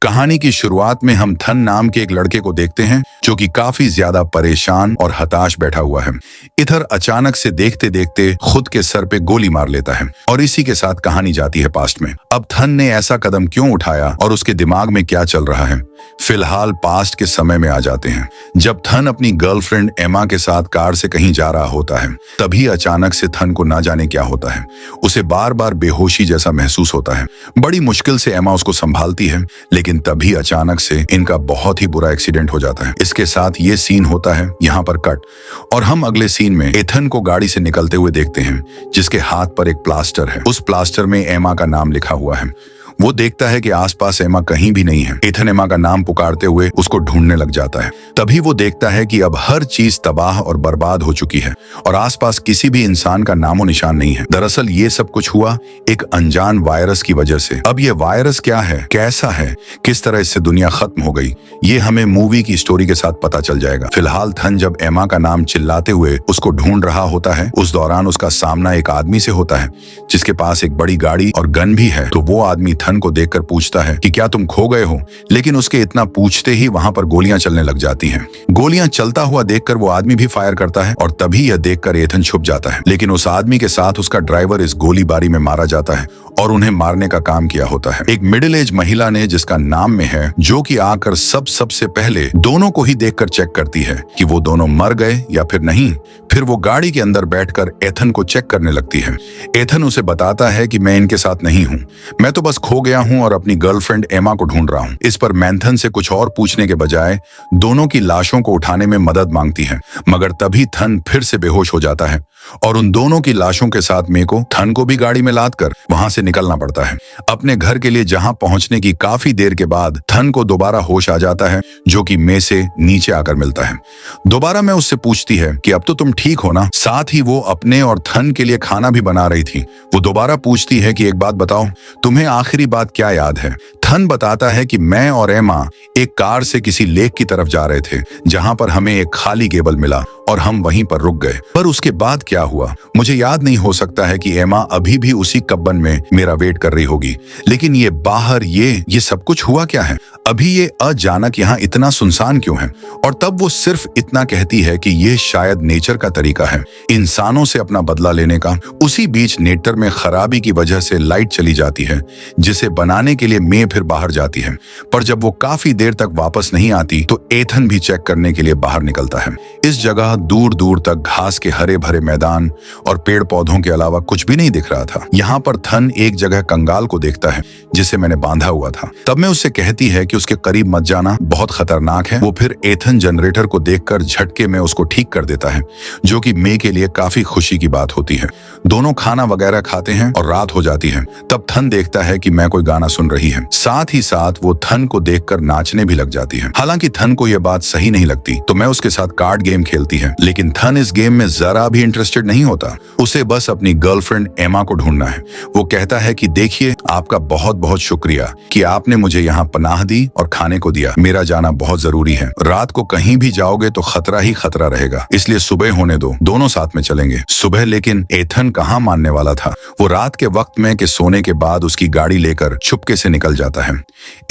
कहानी की शुरुआत में हम थन नाम के एक लड़के को देखते हैं जो कि काफी ज्यादा परेशान और हताश बैठा हुआ है। इधर अचानक से देखते देखते खुद के सर पे गोली मार लेता है और इसी के साथ कहानी जाती है पास्ट में। अब थन ने ऐसा कदम क्यों उठाया और उसके दिमाग में क्या चल रहा है, फिलहाल पास्ट के समय में आ जाते हैं। जब थन अपनी गर्लफ्रेंड एमा के साथ कार से कहीं जा रहा होता है, तभी अचानक से थन को ना जाने क्या होता है। उसे बार बार बेहोशी जैसा महसूस होता है। बड़ी मुश्किल से एमा उसको संभालती है, लेकिन तभी अचानक से इनका बहुत ही बुरा एक्सीडेंट हो जाता है। इसके साथ ये सीन होता है यहाँ पर कट, और हम अगले सीन में एथन को गाड़ी से निकलते हुए देखते हैं, जिसके हाथ पर एक प्लास्टर है। उस प्लास्टर में एमा का नाम लिखा हुआ है। वो देखता है कि आसपास एमा कहीं भी नहीं है। एथन एमा का नाम पुकारते हुए उसको ढूंढने लग जाता है। तभी वो देखता है कि अब हर चीज तबाह और बर्बाद हो चुकी है और आसपास किसी भी इंसान का नामो निशान नहीं है। दरअसल ये सब कुछ हुआ एक अनजान वायरस की वजह से। अब ये वायरस क्या है, कैसा है, किस तरह इससे दुनिया खत्म हो गई, ये हमें मूवी की स्टोरी के साथ पता चल जाएगा। फिलहाल थन जब एमा का नाम चिल्लाते हुए उसको ढूंढ रहा होता है, उस दौरान उसका सामना एक आदमी से होता है जिसके पास एक बड़ी गाड़ी और गन भी है। तो वो आदमी थन को देखकर पूछता है कि क्या तुम खो गए हो, लेकिन उसके इतना पूछते ही वहां पर गोलियां चलने लग जाती हैं। गोलियां चलता हुआ देखकर वो आदमी भी फायर करता है और तभी यह देखकर एथन छुप जाता है। लेकिन उस आदमी के साथ उसका ड्राइवर इस गोलीबारी में मारा जाता है और उन्हें मारने का काम किया होता है एक मिडिल एज महिला ने, जिसका नाम में है, जो कि आकर सबसे पहले दोनों को ही देखकर चेक करती है कि वो दोनों मर गए या फिर नहीं। फिर वो गाड़ी के अंदर बैठकर एथन को चेक करने लगती है। एथन उसे बताता है कि मैं इनके साथ नहीं हूँ, मैं तो बस खो गया हूँ और अपनी गर्लफ्रेंड एमा को ढूंढ रहा हूँ। इस पर मैंथन से कुछ और पूछने के बजाय दोनों की लाशों को उठाने में मदद मांगती है, मगर तभी थन फिर से बेहोश हो जाता है और उन दोनों की लाशों के साथ मे को, थन को भी गाड़ी में लाद कर वहां से निकलना पड़ता है अपने घर के लिए, जहां पहुंचने की काफी देर के बाद थन को दोबारा होश आ जाता है, जो कि मे से नीचे आकर मिलता है। दोबारा मैं उससे पूछती है कि अब तो तुम ठीक हो ना। साथ ही वो अपने और थन के लिए खाना भी बना रही थी। वो दोबारा पूछती है कि एक बात बताओ, तुम्हें आखिरी बात क्या याद है। थन बताता है कि मैं और एमा एक कार से किसी लेक की तरफ जा रहे थे, जहां पर हमें एक खाली केबल मिला और हम वहीं पर रुक गए। पर उसके बाद क्या हुआ मुझे याद नहीं। हो सकता है कि एमा अभी भी उसी कब्बन में मेरा वेट कर रही होगी, लेकिन ये बाहर ये सब कुछ हुआ क्या है, अभी ये अचानक यहाँ इतना सुनसान क्यों है। और तब वो सिर्फ इतना कहती है कि ये शायद नेचर का तरीका है इंसानों से अपना बदला लेने का। उसी बीच नेटर में खराबी की वजह से लाइट चली जाती है, जिसे बनाने के लिए मे फिर बाहर जाती है। पर जब वो काफी देर तक वापस नहीं आती तो एथन भी चेक करने के लिए बाहर निकलता है। इस जगह दूर दूर तक घास के हरे भरे मैदान और पेड़ पौधों के अलावा कुछ भी नहीं दिख रहा था। यहाँ पर थन एक जगह कंगाल को देखता है जिसे मैंने बांधा हुआ था। तब मैं उससे कहती है कि उसके करीब मत जाना, बहुत खतरनाक है। वो फिर एथन जनरेटर को देखकर झटके में उसको ठीक कर देता है, जो कि मे के लिए काफी खुशी की बात होती है। दोनों खाना वगैरह खाते हैं और रात हो जाती है। तब थन देखता है कि मैं कोई गाना सुन रही है। साथ ही साथ वो थन को देखकर नाचने भी लग जाती है। हालांकि थन को यह बात सही नहीं लगती, तो मैं उसके साथ कार्ड गेम खेलती है, लेकिन थन इस गेम में जरा भी इंटरेस्टेड नहीं होता। उसे बस अपनी गर्लफ्रेंड एमा को ढूंढना है। वो कहता है कि देखिए, आपका बहुत बहुत शुक्रिया कि आपने मुझे यहाँ पनाह दी और खाने को दिया। मेरा जाना बहुत जरूरी है। रात को कहीं भी जाओगे तो खतरा ही खतरा रहेगा, इसलिए सुबह होने दो, दोनों साथ में चलेंगे। सुबह लेकिन एथन कहाँ मानने वाला था। वो रात के वक्त में कि सोने के बाद उसकी गाड़ी लेकर चुपके से निकल जाता है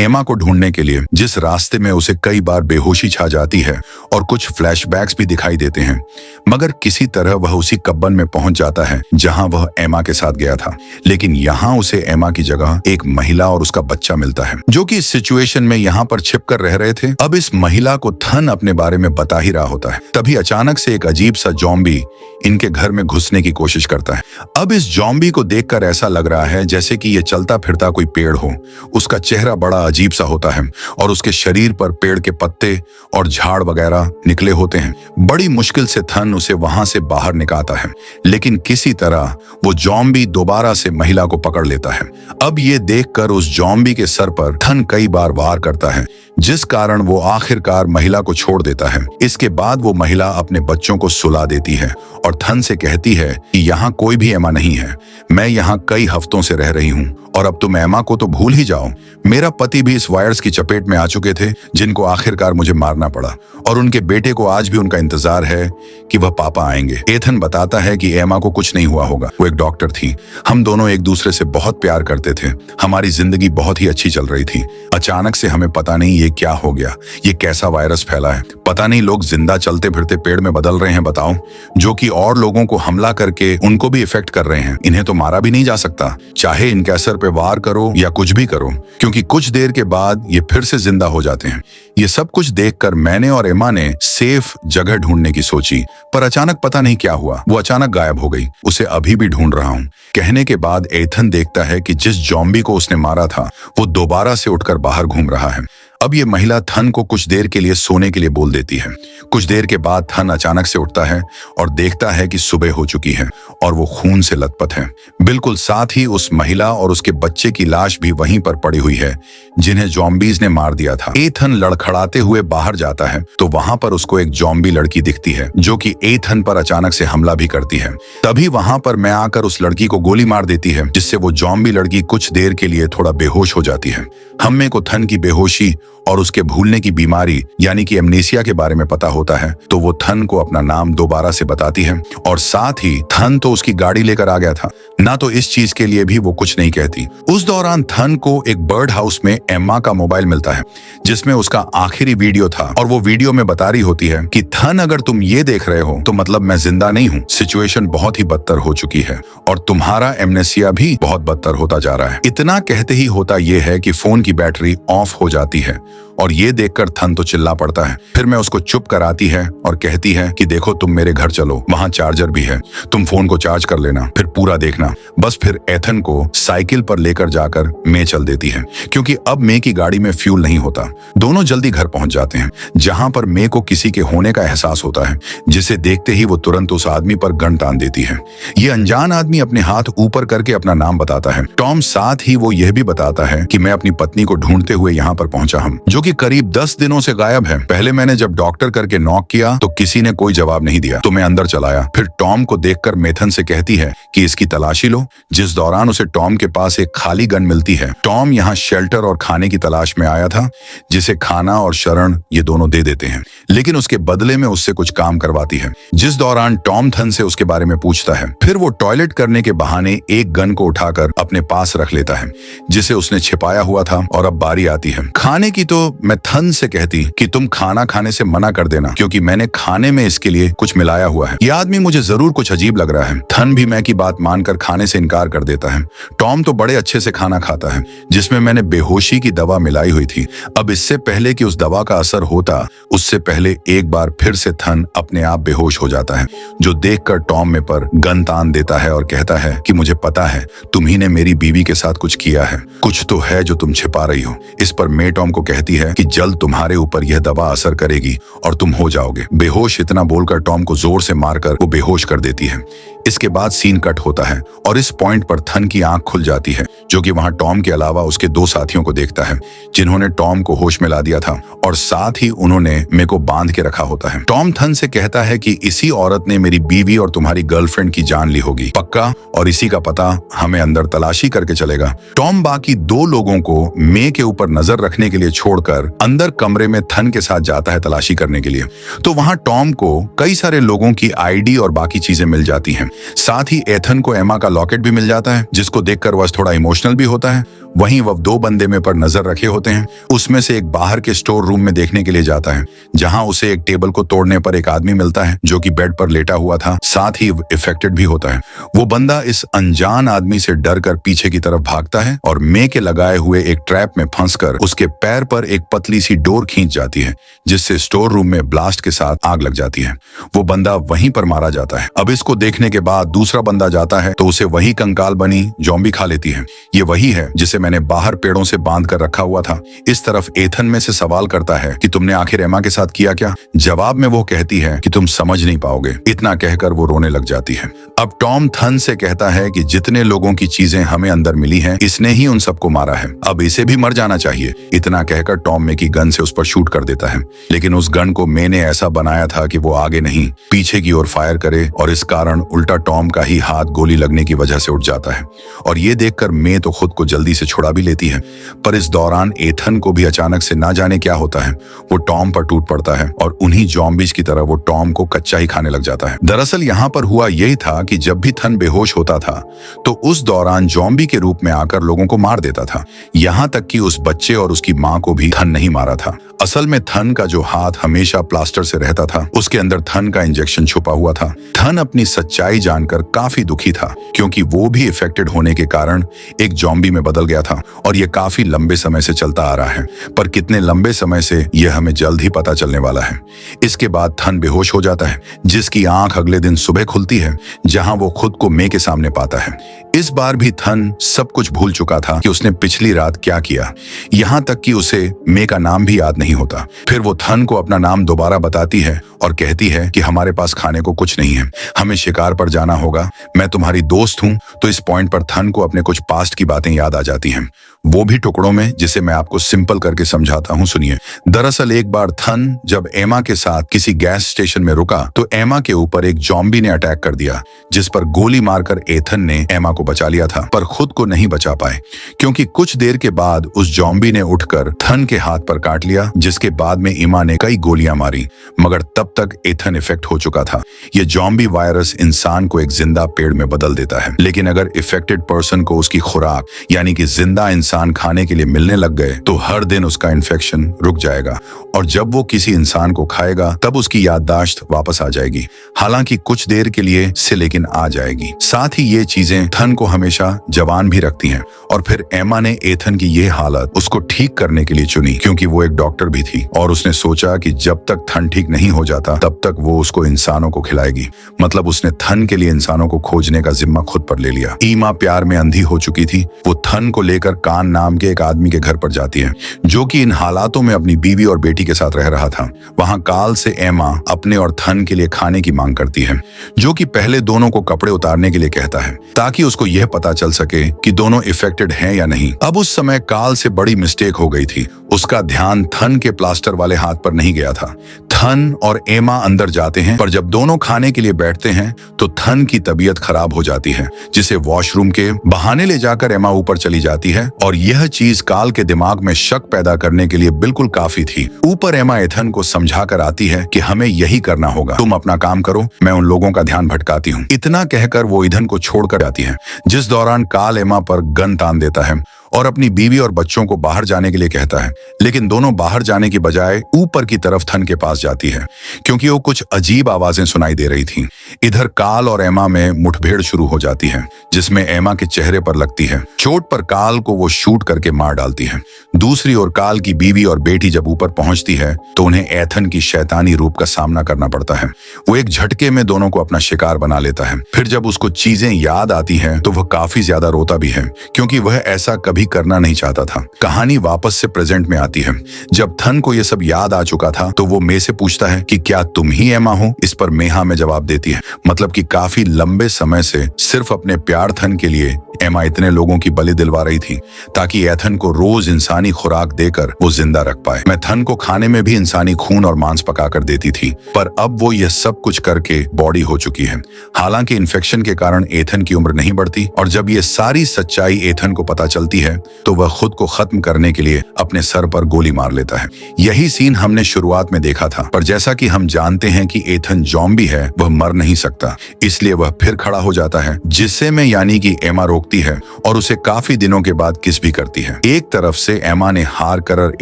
एमा को ढूंढने के लिए, जिस रास्ते में उसे कई बार बेहोशी छा जाती है और कुछ फ्लैशबैक्स भी दिखाई देते हैं। मगर किसी तरह वह उसी कब्बन में पहुंच जाता है जहां वह एमा के साथ गया था। लेकिन यहाँ उसे एमा की जगह एक महिला और उसका बच्चा मिलता है, जो कि इस सिचुएशन में यहाँ पर छिपकर रह रहे थे। अब इस महिला को थन अपने बारे में बता ही रहा होता है। तभी अचानक से एक अजीब सा जॉम्बी इनके घर में घुसने की कोशिश करता है। अब इस जॉम्बी को देखकर ऐसा लग रहा है जैसे कि ये चलता फिरता कोई पेड़ हो। उसका चेहरा बड़ा अजीब सा होता है और उसके शरीर पर पेड़ के पत्ते और झाड़ वगैरह निकले होते हैं। बड़ी मुश्किल से थन उसे वहां से बाहर निकालता है, लेकिन किसी तरह वो जॉम्बी दोबारा से महिला को पकड़ लेता है। अब ये देखकर उस जॉम्बी के सर पर थन कई बार वार करता है, जिस कारण वो आखिरकार महिला को छोड़ देता है। इसके बाद वो महिला अपने बच्चों को सुला देती है और थन से कहती है कि यहाँ कोई भी एमा नहीं है, मैं यहाँ कई हफ्तों से रह रही हूँ और अब तुम एमा को तो भूल ही जाओ। मेरा पति भी इस वायरस की चपेट में आ चुके थे, जिनको आखिरकार मुझे मारना पड़ा, और उनके बेटे को आज भी उनका इंतजार है कि वह पापा आएंगे। एथन बताता है कि एमा को कुछ नहीं हुआ होगा, वो एक डॉक्टर थी। हम दोनों एक दूसरे से बहुत प्यार करते थे, हमारी जिंदगी बहुत ही अच्छी चल रही थी। अचानक से हमें पता नहीं ये क्या हो गया, ये कैसा वायरस फैला है। पता नहीं लोग जिंदा चलते फिरते पेड़ में बदल रहे हैं, बताओ, जो कि और लोगों को हमला करके उनको भी इफेक्ट कर रहे हैं। इन्हें तो मारा भी नहीं जा सकता, चाहे इनके असर पे वार करो या कुछ भी करो, क्योंकि कुछ देर के बाद ये फिर से जिंदा हो जाते हैं। ये सब कुछ देखकर मैंने और एमा ने सेफ जगह ढूंढने की सोची, पर अचानक पता नहीं क्या हुआ, वो अचानक गायब हो गई। उसे अभी भी ढूंढ रहा हूँ। कहने के बाद एथन देखता है कि जिस जॉम्बी को उसने मारा था वो दोबारा से उठकर बाहर घूम रहा है। अब ये महिला थन को कुछ देर के लिए सोने के लिए बोल देती है। कुछ देर के बाद थन अचानक से उठता है और देखता है कि सुबह हो चुकी है और वो खून से लथपथ है। बिल्कुल साथ ही उस महिला और उसके बच्चे की लाश भी वहीं पर पड़ी हुई है, जिन्हें जॉम्बीज ने मार दिया था। एथन लड़खड़ाते हुए बाहर जाता है तो वहां पर उसको एक जॉम्बी लड़की दिखती है, जो कि एथन पर अचानक से हमला भी करती है। तभी वहां पर मैं आकर उस लड़की को गोली मार देती है, जिससे वो जॉम्बी लड़की कुछ देर के लिए थोड़ा बेहोश हो जाती है। हम्मे को थन की बेहोशी और उसके भूलने की बीमारी यानी कि एमनेसिया के बारे में पता होता है, तो वो थन को अपना नाम दोबारा से बताती है, और साथ ही थन तो उसकी गाड़ी लेकर आ गया था ना, तो इस चीज के लिए भी वो कुछ नहीं कहती। उस दौरान थन को एक बर्ड हाउस में एम्मा का मोबाइल मिलता है, जिसमें उसका आखिरी वीडियो था, और वो वीडियो में बता रही होती है कि थन, अगर तुम ये देख रहे हो तो मतलब मैं जिंदा नहीं हूँ। सिचुएशन बहुत ही बदतर हो चुकी है और तुम्हारा एमनेसिया भी बहुत बदतर होता जा रहा है। इतना कहते ही होता यह है कि फोन की बैटरी ऑफ हो जाती है, और ये देखकर थन तो चिल्ला पड़ता है। फिर मैं उसको चुप कराती है और कहती है कि देखो, तुम मेरे घर चलो, वहां चार्जर भी है, तुम फोन को चार्ज कर लेना, फिर पूरा देखना। बस फिर एथन को साइकिल पर लेकर जाकर मे चल देती है, क्योंकि अब मे की गाड़ी में फ्यूल नहीं होता। दोनों जल्दी घर पहुंच जाते हैं, जहां पर मे को किसी के होने का एहसास होता है, जिसे देखते ही वो तुरंत उस आदमी पर गन तान देती है। ये अनजान आदमी अपने हाथ ऊपर करके अपना नाम बताता है, टॉम। साथ ही वो यह भी बताता है कि मैं अपनी पत्नी को ढूंढते हुए यहाँ पर पहुंचा हूँ, जो कि करीब 10 दिनों से गायब है। पहले मैंने जब डॉक्टर करके नॉक किया तो किसी ने कोई जवाब नहीं दिया, तो मैं अंदर चला आया। फिर टॉम को देखकर मेथन से कहती है कि इसकी तलाशी लो, जिस दौरान उसे टॉम के पास एक खाली गन मिलती है। टॉम यहाँ शेल्टर और खाने की तलाश में आया था, जिसे खाना और शरण ये दोनों दे देते हैं, लेकिन उसके बदले में उससे कुछ काम करवाती है, जिस दौरान टॉम थन से उसके बारे में पूछता है। फिर वो टॉयलेट करने के बहाने एक गन को उठाकर अपने पास रख लेता है, जिसे उसने छिपाया हुआ था, और अब बारी आती है खाने की। तो मैं थन से कहती कि तुम खाना खाने से मना कर देना, क्योंकि मैंने खाने में इसके लिए कुछ मिलाया हुआ है। यह आदमी मुझे जरूर कुछ अजीब लग रहा है। थन भी मैं की बात मानकर खाने से इनकार कर देता है। टॉम तो बड़े अच्छे से खाना खाता है, जिसमें मैंने बेहोशी की दवा मिलाई हुई थी। अब इससे पहले कि उस दवा का असर होता, उससे पहले एक बार फिर से थन अपने आप बेहोश हो जाता है, जो देखकर टॉम में पर गन तान देता है और कहता है कि मुझे पता है तुम्ही ने मेरी बीवी के साथ कुछ किया है, कुछ तो है जो तुम छिपा रही हो। इस पर मे टॉम को कहती है कि जल्द तुम्हारे ऊपर यह दवा असर करेगी और तुम हो जाओगे बेहोश। इतना बोलकर टॉम को जोर से मारकर वो बेहोश कर देती है। इसके बाद सीन कट होता है और इस पॉइंट पर थन की आंख खुल जाती है, जो कि वहां टॉम के अलावा उसके 2 साथियों को देखता है, जिन्होंने टॉम को होश में ला दिया था, और साथ ही उन्होंने मे को बांध के रखा होता है। टॉम थन से कहता है कि इसी औरत ने मेरी बीवी और तुम्हारी गर्लफ्रेंड की जान ली होगी पक्का, और इसी का पता हमें अंदर तलाशी करके चलेगा। टॉम बाकी 2 लोगों को मे के ऊपर नजर रखने के लिए छोड़कर अंदर कमरे में थन के साथ जाता है तलाशी करने के लिए। तो वहां टॉम को कई सारे लोगों की आईडी और बाकी चीजें मिल जाती हैं। साथ ही एथन को एमा का लॉकेट भी मिल जाता है, जिसको देखकर वह थोड़ा इमोशनल भी होता है। वहीं वह 2 बंदे में पर नजर रखे होते हैं, उसमें से एक बाहर के स्टोर रूम में देखने के लिए जाता है, जहां उसे एक टेबल को तोड़ने पर एक आदमी मिलता है, जो कि बेड पर लेटा हुआ था, साथ ही इफेक्टेड भी होता है। वो बंदा इस अनजान आदमी से डर कर पीछे की तरफ भागता है और मे के लगाए हुए एक ट्रैप में फंसकर उसके पैर पर एक पतली सी डोर खींच जाती है, जिससे स्टोर रूम में ब्लास्ट के साथ आग लग जाती है। वो बंदा वहीं पर मारा जाता है। अब इसको देखने के बाद दूसरा बंदा जाता है तो उसे वही कंकाल बनी जॉम्बी खा लेती है। ये वही है जिसे मैंने बाहर पेड़ों से बांध कर रखा हुआ था। इस तरफ एथन में से सवाल करता है कि तुमने आखिर एमा के साथ किया क्या। जवाब में वो कहती है कि तुम समझ नहीं पाओगे। इतना कहकर वो रोने लग जाती है। अब टॉम थन से कहता है कि जितने लोगों की चीजें हमें अंदर मिली हैं, इसने ही उन सबको मारा है, अब इसे भी मर जाना चाहिए। इतना कहकर टॉम मे की गन से उस पर शूट कर देता है, लेकिन उस गन को मैंने ऐसा बनाया था कि वो आगे नहीं पीछे की ओर फायर करे, और इस कारण उल्टा टॉम का ही हाथ गोली लगने की वजह से उठ जाता है। और ये देखकर मे तो खुद को जल्दी से छुड़ा भी लेती है। पर इस दौरान एथन को भी अचानक से ना जाने क्या होता है, वो टॉम पर टूट पड़ता है और उन्हीं ज़ॉम्बीज़ की तरह वो टॉम को कच्चा ही खाने लग जाता है। दरअसल यहाँ पर हुआ यही था कि जब भी थन बेहोश होता था तो उस दौरान ज़ॉम्बी के रूप में आकर लोगों को मार देता था। यहाँ तक कि उस बच्चे और उसकी माँ को भी थन नहीं मारा था। असल में थन का जो हाथ हमेशा प्लास्टर से रहता था, उसके अंदर थन का इंजेक्शन छुपा हुआ था। थन अपनी सच्चाई जानकर काफी दुखी था, क्योंकि वो भी इफेक्टेड होने के कारण एक ज़ॉम्बी में बदल गया था और ये काफी लंबे समय से चलता आ रहा है। पर कितने लंबे समय से यह हमें जल्द ही पता चलने वाला है। इसके बाद थन बेहोश हो जाता है, जिसकी आंख अगले दिन सुबह खुलती है, जहां वो खुद को मे के सामने पाता है। इस बार भी थन सब कुछ भूल चुका था कि उसने पिछली रात क्या किया, यहाँ तक कि उसे मे का नाम भी याद नहीं होता। फिर वो थन को अपना नाम दोबारा बताती है और कहती है कि हमारे पास खाने को कुछ नहीं है, हमें शिकार पर जाना होगा, मैं तुम्हारी दोस्त हूँ। तो इस पॉइंट पर थन को अपने कुछ पास्ट की बातें याद आ जाती हैं, वो भी टुकड़ों में, जिसे मैं आपको सिंपल करके समझाता हूँ, सुनिए। दरअसल एक बार थन जब एमा के साथ किसी गैस स्टेशन में रुका तो एमा के ऊपर एक ज़ॉम्बी ने अटैक कर दिया, जिस पर गोली मारकर एथन ने एमा को बचा लिया था, पर खुद को नहीं बचा पाए, क्योंकि कुछ देर के बाद उस ज़ॉम्बी ने उठकर थन के हाथ पर काट लिया, जिसके बाद में एमा ने कई गोलियां मारी, मगर तब तक एथन इफेक्ट हो चुका था। यह ज़ॉम्बी वायरस इंसान को एक जिंदा पेड़ में बदल देता है, लेकिन अगर इफेक्टेड पर्सन को उसकी खुराक यानी कि जिंदा इंसान खाने के लिए मिलने लग गए तो हर दिन उसका इन्फेक्शन रुक जाएगा और जब वो किसी इंसान को खाएगा तब उसकी याददाश्त वापस आ जाएगी, हालांकि कुछ देर के लिए से लेकिन आ जाएगी। साथ ही ये चीजें थन को हमेशा जवान भी रखती हैं। और फिर एमा ने एथन की ये हालत उसको ठीक करने के लिए चुनी, क्योंकि वो एक डॉक्टर भी थी और उसने सोचा कि जब तक थन ठीक नहीं हो जाता तब तक वो उसको इंसानों को खिलाएगी। मतलब उसने थन के लिए इंसानों को खोजने का जिम्मा खुद पर ले लिया। ईमा प्यार में अंधी हो चुकी थी। वो थन को लेकर कान नाम के एक आदमी के घर पर जाती है, जो कि इन हालातों में अपनी बीवी और बेटी के साथ रह रहा था। वहां काल से एमा अपने और थन के लिए खाने की मांग करती है, जो कि पहले दोनों को कपड़े उतारने के लिए कहता है, ताकि उसको यह पता चल सके कि दोनों इफेक्टेड हैं या नहीं। अब उस समय काल से बड़ी मिस्टेक हो गई थी। उसका ध्यान थन के प्लास्टर वाले हाथ पर नहीं गया था। थन और एमा अंदर जाते हैं, पर जब दोनों खाने के लिए बैठते हैं तो थन की तबीयत खराब हो जाती है, जिसे वॉशरूम के बहाने ले जाकर एमा ऊपर चली जाती है और यह चीज काल के दिमाग में शक पैदा करने के लिए बिल्कुल काफी थी। ऊपर एमा एथन को समझा कर आती है कि हमें यही करना होगा, तुम अपना काम करो, मैं उन लोगों का ध्यान भटकाती हूँ। इतना कहकर वो ईधन को छोड़कर जाती है, जिस दौरान काल एमा पर गन तान देता है और अपनी बीवी और बच्चों को बाहर जाने के लिए कहता है, लेकिन दोनों बाहर जाने की बजाय ऊपर की तरफ थन के पास जाती है, क्योंकि वो कुछ अजीब आवाजें सुनाई दे रही थीं। इधर काल और एमा में मुठभेड़ शुरू हो जाती है, जिसमें एमा के चेहरे पर लगती है चोट, पर काल को वो शूट करके मार डालती है। दूसरी ओर काल की बीवी और बेटी जब ऊपर पहुंचती है तो उन्हें एथन की शैतानी रूप का सामना करना पड़ता है। वो एक झटके में दोनों को अपना शिकार बना लेता है। फिर जब उसको चीजें याद आती हैं तो वह काफी ज्यादा रोता भी है, क्योंकि वह ऐसा कभी करना नहीं चाहता था। कहानी वापस से प्रेजेंट में आती है। जब थन को यह सब याद आ चुका था तो वो मे से पूछता है कि क्या तुम ही एमा हो। इस पर मेहा में जवाब देती है, मतलब कि काफी लंबे समय से सिर्फ अपने प्यार थन के लिए एमा इतने लोगों की बलि दिलवा रही थी, ताकि एथन को रोज इंसानी खुराक देकर वो जिंदा रख पाए। मैं थन को खाने में भी इंसानी खून और मांस पकाकर देती थी, पर अब वो यह सब कुछ करके बॉडी हो चुकी है। हालांकि इन्फेक्शन के कारण एथन की उम्र नहीं बढ़ती और जब ये सारी सच्चाई एथन को पता चलती है तो वह खुद को खत्म करने के लिए अपने सर पर गोली मार लेता है। यही सीन हमने शुरुआत में देखा था, पर जैसा कि हम जानते हैं कि एथन ज़ॉम्बी है, वह मर नहीं सकता, इसलिए वह फिर खड़ा हो जाता है, जिससे में यानी कि एमा रोकती है और उसे काफी दिनों के बाद किस भी करती है। एक तरफ से एमा ने हार कर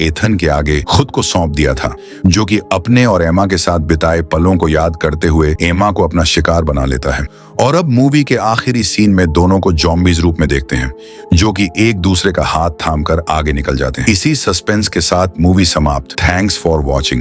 एथन के आगे खुद को सौंप दिया था, जो कि अपने और एमा के साथ बिताए पलों को याद करते हुए एमा को अपना शिकार बना लेता है। और अब मूवी के आखिरी सीन में दोनों को ज़ॉम्बीज़ रूप में देखते हैं, जो कि एक दूसरे का हाथ थामकर आगे निकल जाते हैं। इसी सस्पेंस के साथ मूवी समाप्त। Thanks for watching.